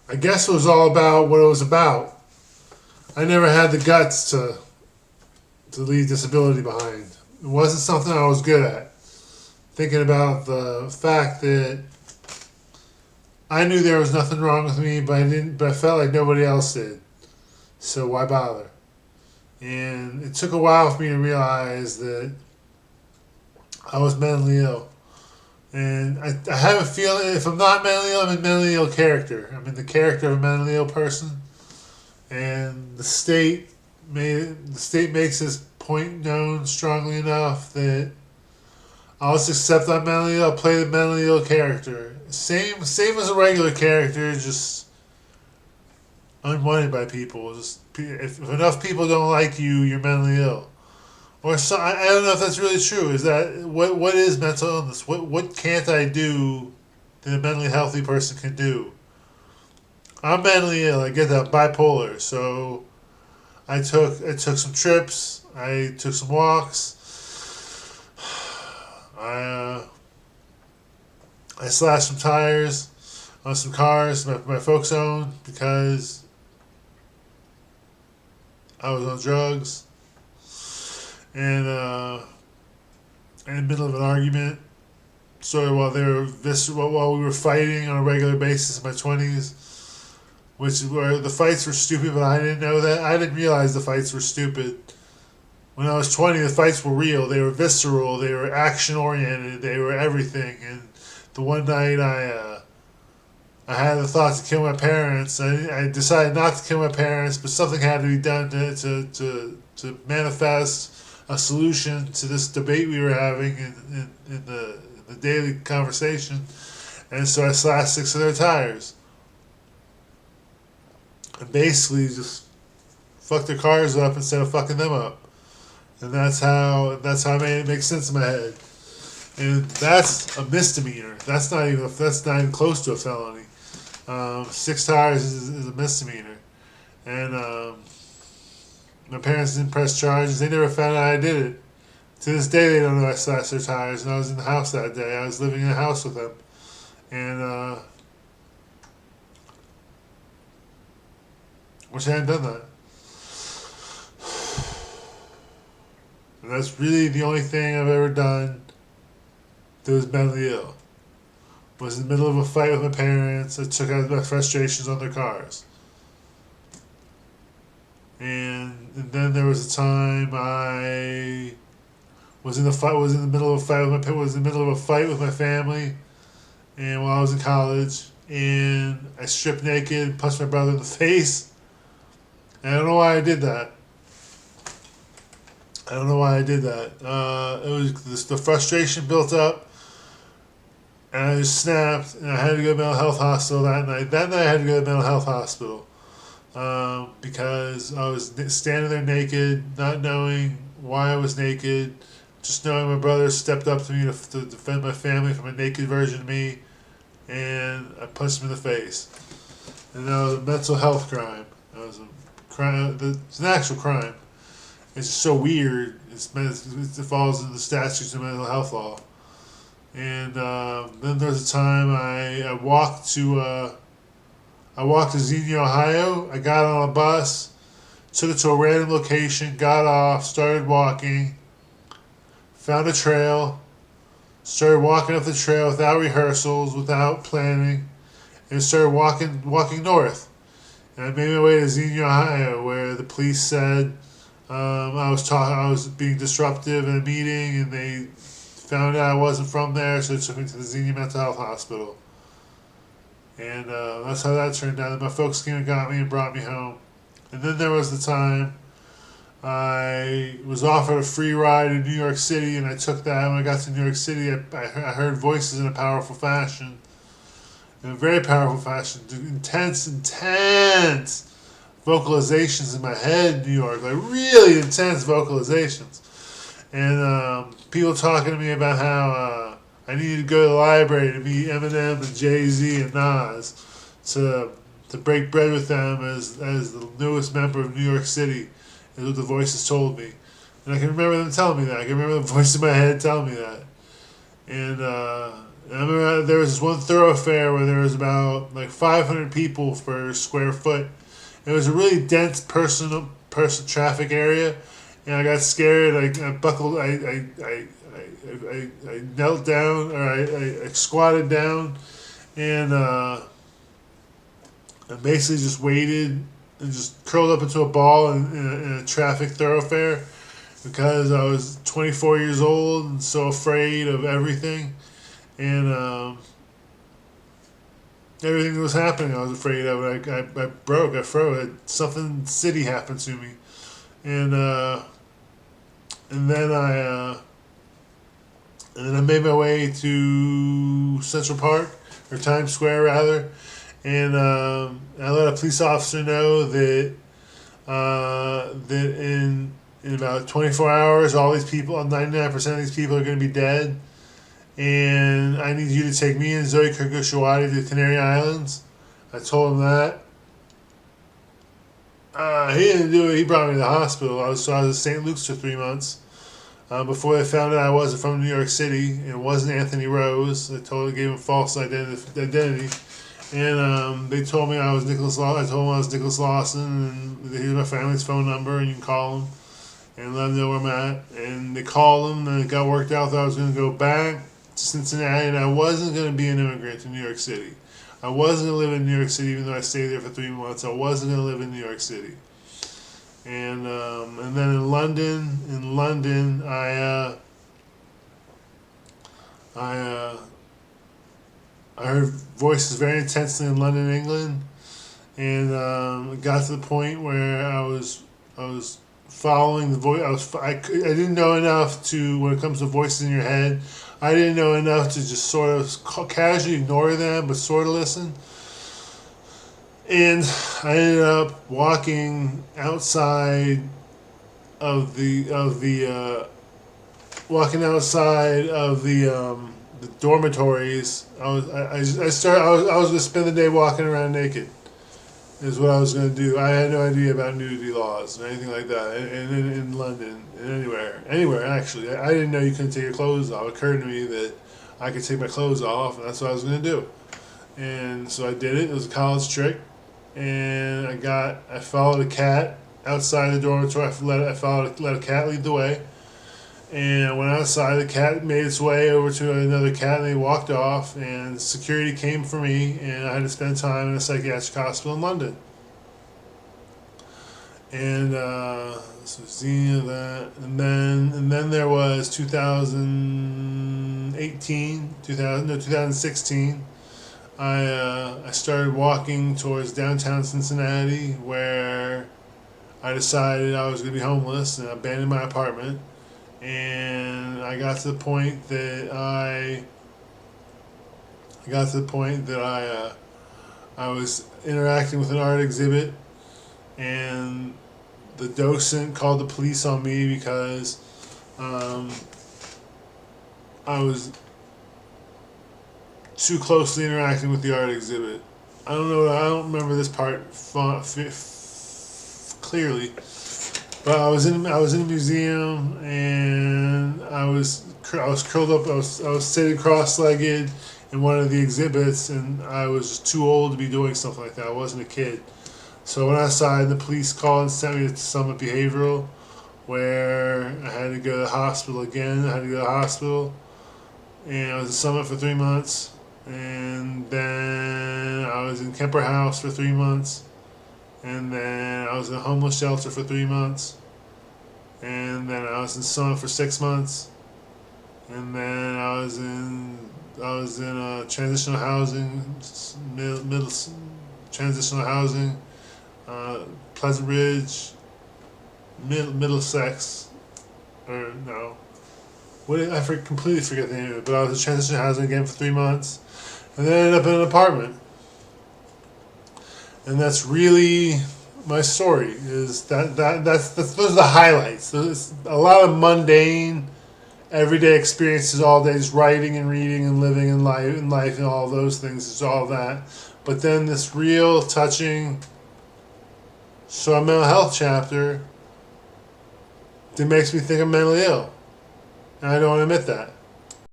I guess it was all about what it was about. I never had the guts to leave disability behind. It wasn't something I was good at. Thinking about the fact that I knew there was nothing wrong with me, but I didn't. But I felt like nobody else did. So why bother? And it took a while for me to realize that I was mentally ill. And I have a feeling if I'm not mentally ill, I'm in mentally ill character. I'm in the character of a mentally ill person. And the state makes this point known strongly enough that I'll just accept I'm mentally ill, play the mentally ill character. Same as a regular character, just unwanted by people. Just if enough people don't like you, you're mentally ill. Or so I don't know if that's really true. Is that what is mental illness? What can't I do that a mentally healthy person can do? I'm mentally ill. I get that bipolar. So I took some trips. I took some walks. I I slashed some tires on some cars my folks owned because I was on drugs and in the middle of an argument. So while we were fighting on a regular basis in my 20s, which where the fights were stupid, but I didn't know that. I didn't realize the fights were stupid. When I was 20, the fights were real. They were visceral. They were action oriented. They were everything. And the one night I had the thought to kill my parents. I decided not to kill my parents, but something had to be done to manifest a solution to this debate we were having in the daily conversation. And so I slashed six of their tires. And basically just fucked their cars up instead of fucking them up. And that's how I made it make sense in my head. And that's a misdemeanor. That's not even close to a felony. Six tires is a misdemeanor. And my parents didn't press charges. They never found out I did it. To this day, they don't know I slashed their tires. And I was in the house that day. I was living in a house with them. And wish I hadn't done that. And that's really the only thing I've ever done that was mentally ill. Was in the middle of a fight with my parents. I took out my frustrations on their cars. And then there was a time I was in the middle of a fight with my family, and while I was in college, and I stripped naked, and punched my brother in the face. And I don't know why I did that. I don't know why I did that. It was the frustration built up, and I just snapped, and I had to go to mental health hospital that night. That night I had to go to mental health hospital because I was standing there naked, not knowing why I was naked, just knowing my brother stepped up to me to defend my family from a naked version of me, and I punched him in the face. And that was a mental health crime. That was a crime. It's an actual crime. It's just so weird. It falls into the statutes of mental health law. And then there's a time I walked to Xenia, Ohio. I got on a bus, took it to a random location, got off, started walking, found a trail, started walking up the trail without rehearsals, without planning, and started walking north. And I made my way to Xenia, Ohio, where the police said I was being disruptive in a meeting, and they found out I wasn't from there, so they took me to the Xenia Mental Health Hospital. And that's how that turned out. And my folks came and got me and brought me home. And then there was the time I was offered a free ride in New York City, and I took that. When I got to New York City, I heard voices in a powerful fashion. In a very powerful fashion. Intense vocalizations in my head in New York. Like really intense vocalizations. And people talking to me about how I needed to go to the library to meet Eminem and Jay-Z and Nas to break bread with them as the newest member of New York City, is what the voices told me. And I can remember them telling me that. I can remember the voice in my head telling me that. And I remember there was this one thoroughfare where there was about like 500 people per square foot. It was a really dense person traffic area, and I got scared. I buckled. I knelt down, or I squatted down, and I basically just waited and just curled up into a ball in a traffic thoroughfare because I was 24 years old and so afraid of everything. And everything that was happening, I was afraid of it. I broke. I froze. Something city happened to me, and and then I made my way to Central Park or Times Square rather, and I let a police officer know that that in about 24 hours, all these people, 99% of these people are going to be dead, and I need you to take me and Zoe Kirkashawati to the Canary Islands. I told him that. He didn't do it. He brought me to the hospital. I was in St. Luke's for 3 months. Before they found out I wasn't from New York City and it wasn't Anthony Rose, they gave him false identity. And they told me I was Nicholas Lawson. I told them I was Nicholas Lawson, and here's my family's phone number, and you can call them and let them know where I'm at. And they called them, and it got worked out that I was going to go back to Cincinnati, and I wasn't going to be an immigrant to New York City. I wasn't going to live in New York City, even though I stayed there for 3 months. I wasn't going to live in New York City. And then in London, I heard voices very intensely in London, England, and it got to the point where I was following the voice. I didn't know enough to, when it comes to voices in your head, I didn't know enough to just sort of casually ignore them, but sort of listen. And I ended up walking outside of the dormitories. I was gonna spend the day walking around naked. Is what I was gonna do. I had no idea about nudity laws or anything like that. And in London and anywhere actually, I didn't know you couldn't take your clothes off. It occurred to me that I could take my clothes off, and that's what I was gonna do. And so I did it. It was a college trick, and I followed a cat outside the dormitory. Let a cat lead the way. And I went outside. The cat made its way over to another cat, and they walked off. And security came for me, and I had to spend time in a psychiatric hospital in London. And so seeing that, and then there was 2016. I started walking towards downtown Cincinnati, where I decided I was going to be homeless, and I abandoned my apartment. And I got to the point that I was interacting with an art exhibit, and the docent called the police on me because I was too closely interacting with the art exhibit. I don't remember this part clearly. But I was in a museum, and I was curled up. I was sitting cross-legged in one of the exhibits, and I was just too old to be doing something like that. I wasn't a kid. So I went outside, and the police called and sent me to Summit Behavioral, where I had to go to the hospital again. And I was in Summit for 3 months, and then I was in Kemper House for 3 months. And then I was in a homeless shelter for 3 months. And then I was in Summit for 6 months. And then I was in transitional housing, middle transitional housing, Pleasant Ridge, Middlesex, or no, completely forget the name of it. But I was in transitional housing again for 3 months, and then I ended up in an apartment. And that's really my story. Those are the highlights. There's a lot of mundane, everyday experiences all day, just writing and reading and living in life and all those things. It's all that. But then this real touching, mental health chapter that makes me think I'm mentally ill, and I don't admit that.